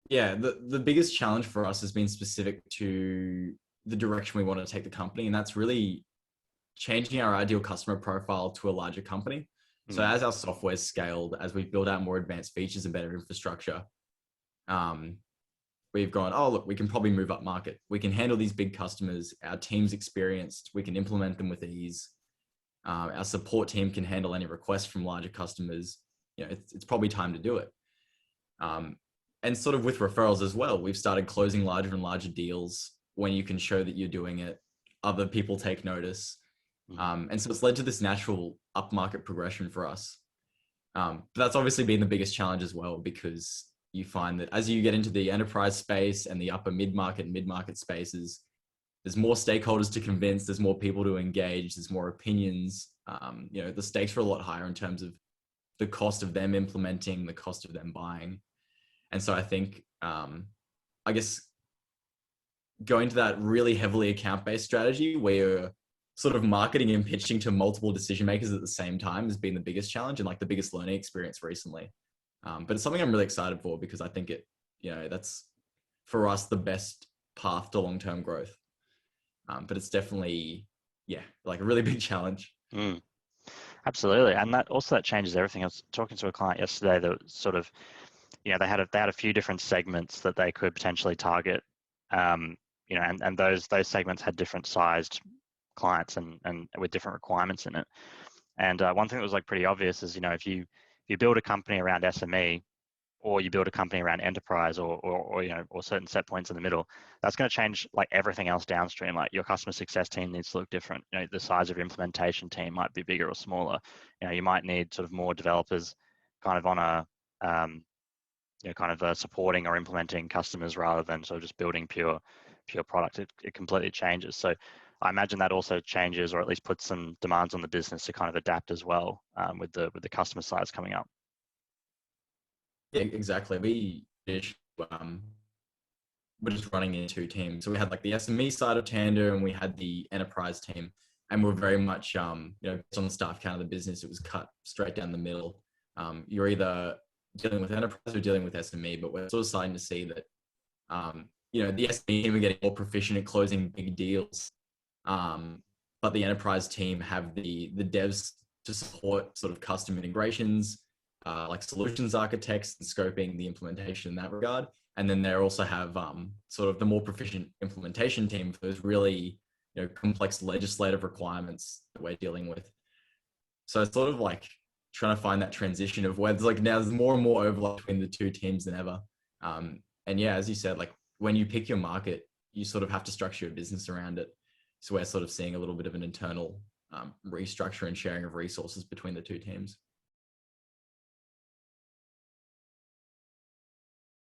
Yeah, the biggest challenge for us has been specific to the direction we want to take the company, and that's really changing our ideal customer profile to a larger company. So Mm, as our software's scaled, as we build out more advanced features and better infrastructure, um, we've gone, oh, look, we can probably move up market. We can handle these big customers. Our team's experienced. We can implement them with ease. Our support team can handle any requests from larger customers. It's probably time to do it. Um, and sort of with referrals as well, we've started closing larger and larger deals when you can show that you're doing it. Other people take notice. mm, And so it's led to this natural upmarket progression for us. But that's obviously been the biggest challenge as well, because you find that as you get into the enterprise space and the upper mid-market and mid-market spaces, there's more stakeholders to convince, there's more people to engage, there's more opinions. The stakes are a lot higher in terms of the cost of them implementing, the cost of them buying. And so I think, I guess, going to that really heavily account-based strategy where you're sort of marketing and pitching to multiple decision makers at the same time has been the biggest challenge and like the biggest learning experience recently. But it's something I'm really excited for, because I think that's for us the best path to long-term growth. But it's definitely, yeah, like a really big challenge. mm. Absolutely, and that changes everything. I was talking to a client yesterday that sort of, they had a few different segments that they could potentially target, and those segments had different sized clients and with different requirements in it. And one thing that was like pretty obvious is, if you build a company around SME, or you build a company around enterprise, or certain set points in the middle, that's going to change like everything else downstream. Like your customer success team needs to look different. The size of your implementation team might be bigger or smaller. You might need sort of more developers kind of on a kind of supporting or implementing customers rather than sort of just building pure product. It completely changes. So I imagine that also changes, or at least puts some demands on the business to kind of adapt as well, with the customer size coming up. Yeah, exactly. Um, we're just running in two teams. So we had like the SME side of Tanda and we had the enterprise team. And we're very much, based on the staff count of the business, it was cut straight down the middle. You're either dealing with enterprise or dealing with SME, but we're sort of starting to see that, the SME team are getting more proficient at closing big deals. But the enterprise team have the devs to support sort of custom integrations, like solutions architects and scoping the implementation in that regard. And then they also have sort of the more proficient implementation team for those really complex legislative requirements that we're dealing with. So it's sort of like trying to find that transition of where there's like now there's more and more overlap between the two teams than ever. And yeah, as you said, like when you pick your market, you sort of have to structure your business around it. So we're sort of seeing a little bit of an internal restructure and sharing of resources between the two teams.